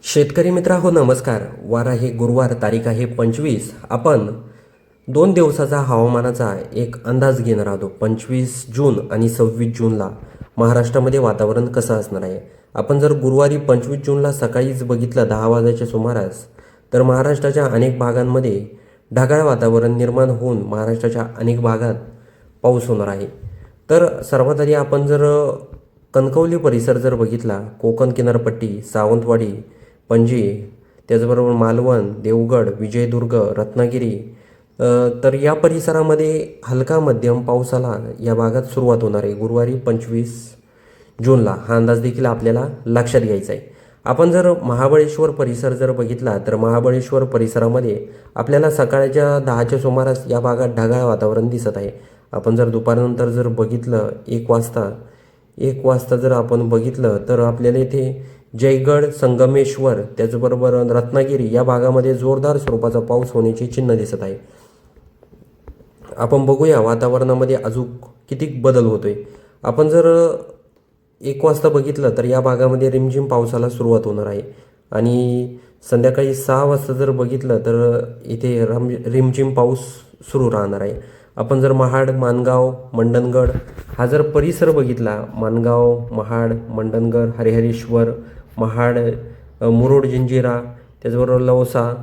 शेतकरी मित्रांनो नमस्कार. वार आहे गुरुवार, तारीख आहे 25. आपण 2 दिवसाचा हवामानाचा एक अंदाज घेणार आहोत. 25 जून आणि 26 जूनला महाराष्ट्रामध्ये वातावरण कसं असणार आहे. आपण जर गुरुवारी 25 जूनला सकाळीच बघितलं 10 वाजायच्या सुमारास, तर महाराष्ट्राच्या अनेक भागांमध्ये ढगाळ वातावरण निर्माण होऊन महाराष्ट्राच्या अनेक भागात पाऊस होणार आहे. तर सर्वात आधी आपण जर कणकवली परिसर जर बघितला, कोकण किनारपट्टी, सावंतवाडी, पणजी, त्याचबरोबर मालवण, देवगड, विजयदुर्ग, रत्नागिरी, तर या परिसरामध्ये हलका मध्यम पावसाला या भागात सुरुवात होणार आहे गुरुवारी 25 जूनला. हा अंदाज देखील आपल्याला लक्षात घ्यायचा आहे. आपण जर महाबळेश्वर परिसर जर बघितला, तर महाबळेश्वर परिसरामध्ये आपल्याला सकाळच्या 10च्या सुमारास या भागात ढगाळ वातावरण दिसत आहे. आपण जर दुपारनंतर जर बघितलं 1 वाजता जर आपण बघितलं, तर आपल्याला इथे जयगड, संगमेश्वर, त्याचबरोबर रत्नागिरी या भागामध्ये जोरदार स्वरूपाचा पाऊस होण्याची चिन्ह दिसत आहे. आपण बघूया वातावरणामध्ये अजून किती बदल होतोय. आपण जर 1 वाजता बघितलं, तर या भागामध्ये रिमझिम पावसाला सुरुवात होणार आहे आणि संध्याकाळी 6 वाजता जर बघितलं, तर इथे रिमझिम पाऊस सुरू राहणार आहे. आपण जर महाड, माणगाव, मंडणगड हा जर परिसर बघितला, माणगाव, महाड, मंडणगड, हरिहरेश्वर, महाड, मुरुड, जंजिरा, त्याचबरोबर लवसा,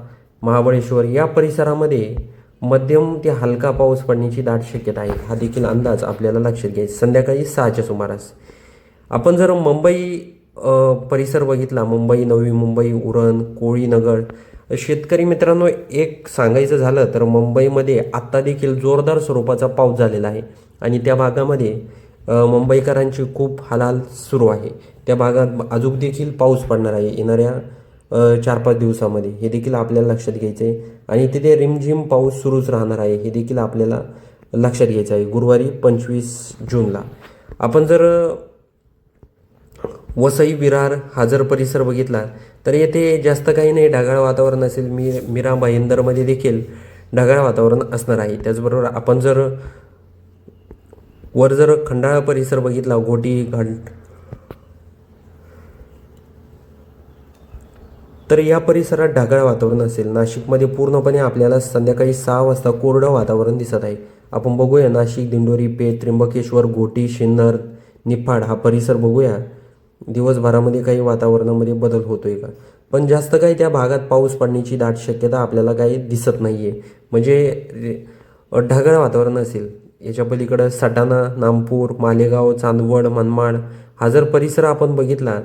महाबळेश्वर या परिसरामध्ये मध्यम ते हलका पाऊस पडण्याची दाट शक्यता आहे. हा देखील अंदाज आपल्याला लक्षात घ्यायचा संध्याकाळी 6च्या सुमारास. आपण जर मुंबई परिसर बघितला, मुंबई, नवी मुंबई, उरण, कोळीनगर, शेतकरी मित्रांनो एक सांगायचं झालं तर मुंबईमध्ये आत्ता देखील जोरदार स्वरूपाचा पाऊस झालेला आहे आणि त्या भागामध्ये मुंबईकरांची खूप हालहाल सुरू आहे. त्या भागात अजून देखील पाऊस पडणार आहे येणाऱ्या 4-5 दिवसामध्ये. हे देखील आपल्याला लक्षात घ्यायचं आहे आणि तिथे रिमझिम पाऊस सुरूच राहणार आहे. हे देखील आपल्याला लक्षात घ्यायचं आहे गुरुवारी 25 जूनला. आपण जर वसई, विरार हा जर परिसर बघितला, तर येथे जास्त काही नाही, ढगाळ वातावरण असेल. मीरा भाईंदरमध्ये देखील ढगाळ वातावरण असणार आहे. त्याचबरोबर आपण जर वर जर खंडाळा परिसर बघितला, घोटी घाट, तर या परिसरात ढगाळ वातावरण असेल. नाशिकमध्ये पूर्णपणे आपल्याला संध्याकाळी 6 वाजता कोरडं वातावरण दिसत आहे. आपण बघूया नाशिक, दिंडोरी, पेठ, त्र्यंबकेश्वर, घोटी, शिन्नर, निफाड हा परिसर बघूया दिवसभरामध्ये काही वातावरणामध्ये बदल होतोय का. पण जास्त काही त्या भागात पाऊस पडण्याची दाट शक्यता आपल्याला काही दिसत नाही आहे. म्हणजे ढगाळ वातावरण असेल. याच्या पलीकडं सटाणा, नामपूर, मालेगाव, चांदवड, मनमाड हा जर परिसर आपण बघितला,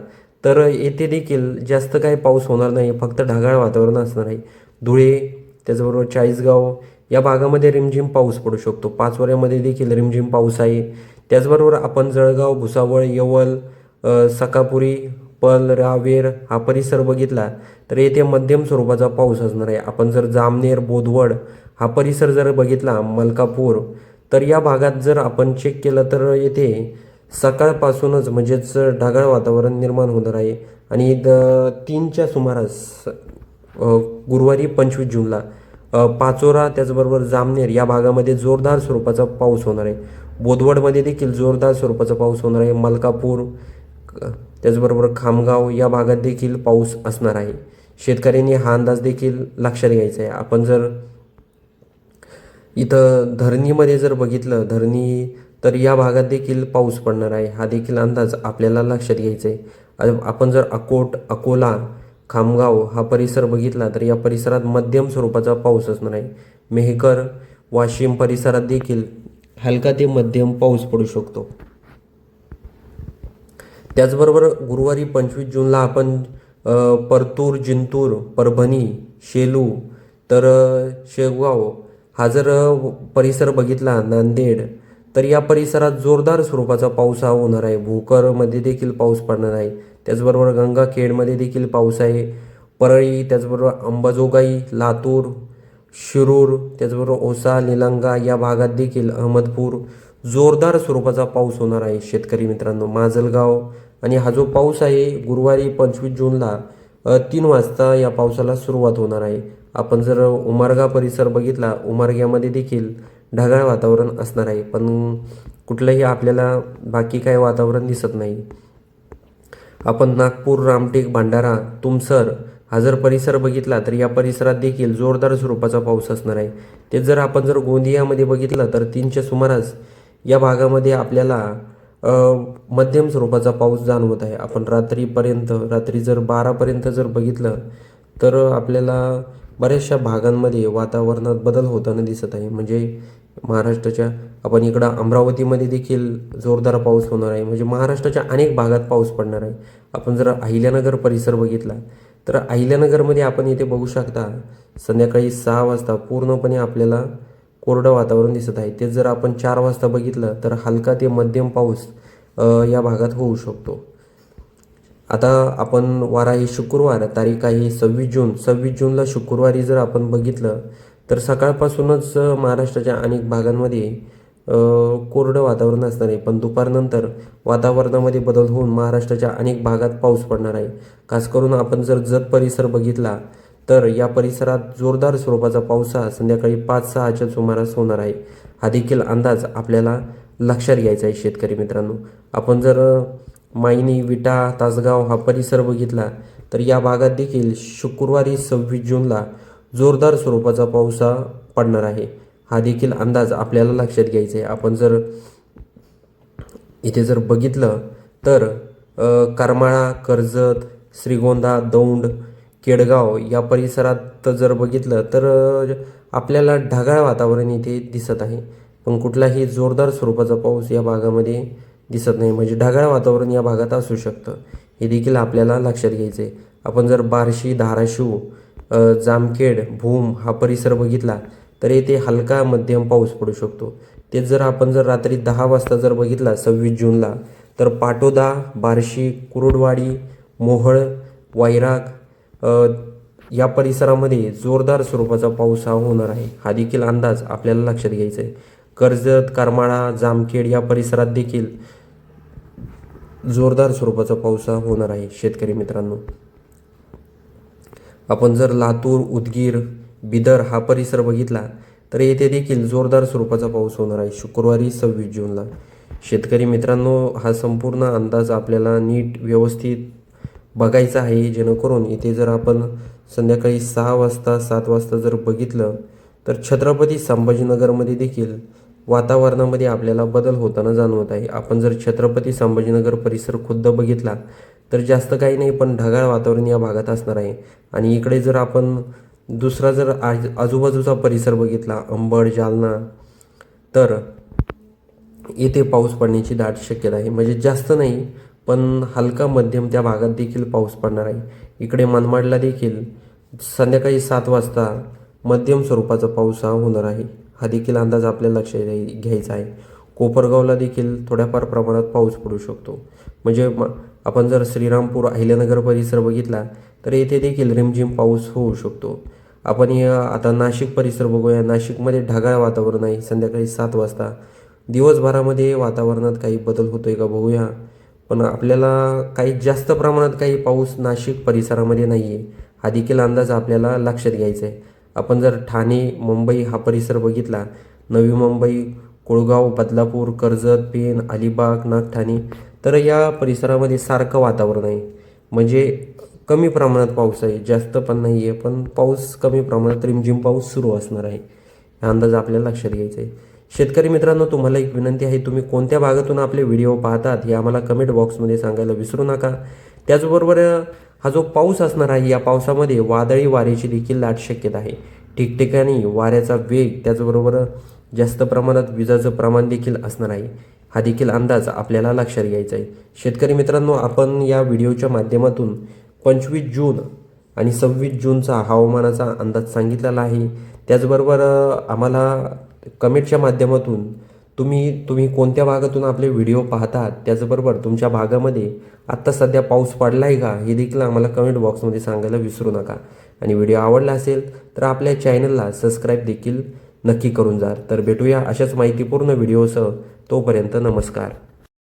तर येथे देखील जास्त काही पाऊस होणार नाही, फक्त ढगाळ वातावरण असणार आहे. धुळे, त्याचबरोबर चाळीसगाव या भागामध्ये रिमझिम पाऊस पडू शकतो. पाचोऱ्यामध्ये देखील रिमझिम पाऊस आहे. त्याचबरोबर आपण जळगाव, भुसावळ, यवल, सकापुरी, पल, रावेर हा परिसर बघितला, तर येथे मध्यम स्वरूपाचा पाऊस असणार आहे. आपण जर जामनेर, बोदवड हा परिसर जर बघितला, मलकापूर, तर या भागात जर आपण चेक केलं, तर येथे सकाळपासूनच म्हणजेच ढगाळ वातावरण निर्माण होणार आहे आणि 3च्या सुमारास गुरुवारी 25 जूनला पाचोरा, त्याचबरोबर जामनेर या भागामध्ये जोरदार स्वरूपाचा पाऊस होणार आहे. बोदवडमध्ये देखील जोरदार स्वरूपाचा पाऊस होणार आहे. मलकापूर, त्याचबरोबर खामगाव या भागात देखील पाऊस असणार आहे. शेतकऱ्यांनी हा अंदाज देखील लक्षात घ्यायचा आहे. आपण जर इथं धरणीमध्ये जर बघितलं, धरणी, तर या भागात देखील पाऊस पडणार आहे. हा देखील अंदाज आपल्याला लक्षात घ्यायचा आहे. आपण जर अकोट, अकोला, खामगाव हा परिसर बघितला, तर या परिसरात मध्यम स्वरूपाचा पाऊस असणार आहे. मेहकर, वाशिम परिसरात देखील हलका ते मध्यम पाऊस पडू शकतो. त्याचबरोबर गुरुवारी 25 जूनला आपण परतूर, जिंतूर, परभणी, शेलू, तर शेवगाव हा जर परिसर बघितला, नांदेड, तर या परिसरात जोरदार स्वरूपाचा पाऊस हा होणार आहे. भोकरमध्ये देखील पाऊस पडणार आहे. त्याचबरोबर गंगाखेडमध्ये देखील पाऊस आहे. परळी, त्याचबरोबर अंबाजोगाई, लातूर, शिरूर, त्याचबरोबर औसा, निलंगा या भागात देखील, अहमदपूर जोरदार स्वरूपाचा पाऊस होणार आहे. शेतकरी मित्रांनो, माजलगाव, आणि हा जो पाऊस आहे गुरुवारी 25 जूनला 3 वाजता या पावसाला सुरुवात होणार आहे. आपण जर उमरगा परिसर बघितला, उमरग्यामध्ये देखील ढगाळ वातावरण असणार आहे, पण कुठलंही आपल्याला बाकी काही वातावरण दिसत नाही. आपण नागपूर, रामटेक, भंडारा, तुमसर हा जर परिसर बघितला तर या परिसरात देखील जोरदार स्वरूपाचा पाऊस असणार आहे. तेच जर आपण जर गोंदियामध्ये बघितलं तर 3च्या सुमारास या भागामध्ये आपल्याला मध्यम स्वरूपाचा पाऊस जाणवत आहे. आपण रात्री जर 12पर्यंत जर बघितलं तर आपल्याला बऱ्याचशा भागांमध्ये वातावरणात बदल होताना दिसत आहे. म्हणजे महाराष्ट्राच्या आपण इकडं अमरावतीमध्ये देखील जोरदार पाऊस होणार आहे. म्हणजे महाराष्ट्राच्या अनेक भागात पाऊस पडणार आहे. आपण जर अहिल्यानगर परिसर बघितला तर अहिल्यानगरमध्ये आपण इथे बघू शकता संध्याकाळी 6 वाजता पूर्णपणे आपल्याला कोरडं वातावरण दिसत आहे. तेच जर आपण 4 वाजता बघितलं तर हलका ते मध्यम पाऊस या भागात होऊ शकतो. आता आपण वार आहे शुक्रवार, तारीख आहे 26 जून. 26 जूनला शुक्रवारी जर आपण बघितलं तर सकाळपासूनच महाराष्ट्राच्या अनेक भागांमध्ये कोरडं वातावरण असणार आहे. पण दुपारनंतर वातावरणामध्ये बदल होऊन महाराष्ट्राच्या अनेक भागात पाऊस पडणार आहे. खास करून आपण जर जत परिसर बघितला तर या परिसरात जोरदार स्वरूपाचा पाऊस हा संध्याकाळी 5-6च्या सुमारास होणार आहे. हा देखील अंदाज आपल्याला लक्षात घ्यायचा आहे शेतकरी मित्रांनो. आपण जर मायनी, विटा, तासगाव हा परिसर बघितला तर या भागात देखील शुक्रवारी 26 जूनला जोरदार स्वरूपाचा पाऊस हा पडणार आहे. हा देखील अंदाज आपल्याला लक्षात घ्यायचा आहे. आपण जर इथे जर बघितलं तर करमाळा, कर्जत, श्रीगोंदा, दौंड, केडगाव या परिसरात जर बघितलं तर आपल्याला ढगाळ वातावरण इथे दिसत आहे. पण कुठलाही जोरदार स्वरूपाचा पाऊस या भागामध्ये दिसत नाही. म्हणजे ढगाळ वातावरण या भागात असू शकतं. हे देखील आपल्याला लक्षात घ्यायचं आहे. आपण जर बार्शी, धाराशिव, जामखेड, भूम हा परिसर बघितला तर येथे हलका मध्यम पाऊस पडू शकतो. तेच जर आपण जर रात्री 10 वाजता जर बघितला 26 जूनला तर पाटोदा, बार्शी, कुरुडवाडी, मोहोळ, वैराग या परिसरामध्ये जोरदार स्वरूपाचा पाऊस हा होणार आहे. हा देखील अंदाज आपल्याला लक्षात घ्यायचा आहे. कर्जत, करमाळा, जामखेड या परिसरात देखील जोरदार स्वरूपाचा पाऊस हा होणार आहे शेतकरी मित्रांनो. आपण जर लातूर, उदगीर, बिदर हा परिसर बघितला तर येथे देखील जोरदार स्वरूपाचा पाऊस होणार आहे शुक्रवारी 26 जूनला. शेतकरी मित्रांनो, हा संपूर्ण अंदाज आपल्याला नीट व्यवस्थित बघायचा आहे, जेणेकरून इथे जर आपण संध्याकाळी 6 वाजता 7 वाजता जर बघितलं तर छत्रपती संभाजीनगरमध्ये देखील वातावरणामध्ये आपल्याला बदल होताना जाणवत आहे. आपण जर छत्रपती संभाजीनगर परिसर खुद्द बघितला तर जास्त काही नाही, पण ढगाळ वातावरण या भागात असणार आहे. आणि इकडे जर आपण दुसरा जर आजूबाजूचा परिसर बघितला अंबड, जालना, तर येथे पाऊस पडण्याची दाट शक्यता आहे. म्हणजे जास्त नाही पण हलका मध्यम त्या भागात देखील पाऊस पडणार आहे. इकडे मनमाडला देखील संध्याकाळी 7 वाजता मध्यम स्वरूपाचा पाऊस हा होणार आहे. हा देखील अंदाज आपल्याला लक्षात घ्यायचा आहे. कोपरगावला देखील थोड्याफार प्रमाणात पाऊस पडू शकतो. म्हणजे आपण जर श्रीरामपूर, अहिल्यानगर परिसर बघितला तर येथे देखील रिमझिम पाऊस होऊ शकतो. आपण आता नाशिक परिसर बघूया. नाशिकमध्ये ढगाळ वातावरण आहे संध्याकाळी 7 वाजता. दिवसभरामध्ये वातावरणात काही बदल होतोय का बघूया. पण आपल्याला काही जास्त प्रमाणात काही पाऊस नाशिक परिसरामध्ये नाही आहे. हा देखील अंदाज आपल्याला लक्षात घ्यायचा आहे. आपण जर ठाणे, मुंबई हा परिसर बघितला, नवी मुंबई, कुळगाव, बदलापूर, कर्जत, पेण, अलिबाग, नागठाणे, तर या परिसरामध्ये सारखं वातावरण आहे. म्हणजे कमी प्रमाणात पाऊस आहे, जास्त पण नाही आहे, पण पाऊस कमी प्रमाणात रिमझिम पाऊस सुरू असणार आहे. हा अंदाज आपल्याला लक्षात घ्यायचा आहे. शेतकरी मित्रांनो, तुम्हाला एक विनंती आहे, तुम्ही कोणत्या भागातून आपले व्हिडिओ पाहतात हे आम्हाला कमेंट बॉक्समध्ये सांगायला विसरू नका. त्याचबरोबर हा जो पाऊस असणार आहे या पावसामध्ये वादळी वाऱ्याची देखील दाट शक्यता आहे. ठिकठिकाणी वाऱ्याचा वेग, त्याचबरोबर जास्त प्रमाणात विजाचं प्रमाण देखील असणार आहे. हा देखील अंदाज आपल्याला लक्षात घ्यायचा आहे. शेतकरी मित्रांनो, आपण या व्हिडिओच्या माध्यमातून 25 जून आणि 26 जूनचा हवामानाचा अंदाज सांगितलेला आहे. त्याचबरोबर आम्हाला कमेंटच्या माध्यमातून तुम्ही कोणत्या भागातून आपले व्हिडिओ पाहतात, त्याचबरोबर तुमच्या भागामध्ये आत्ता सध्या पाऊस पडला आहे का हे देखील आम्हाला कमेंट बॉक्समध्ये सांगायला विसरू नका. आणि व्हिडिओ आवडला असेल तर आपल्या चॅनलला सबस्क्राईब देखील नक्की करून जा. तर भेटूया अशाच माहितीपूर्ण व्हिडिओसह. तोपर्यंत नमस्कार.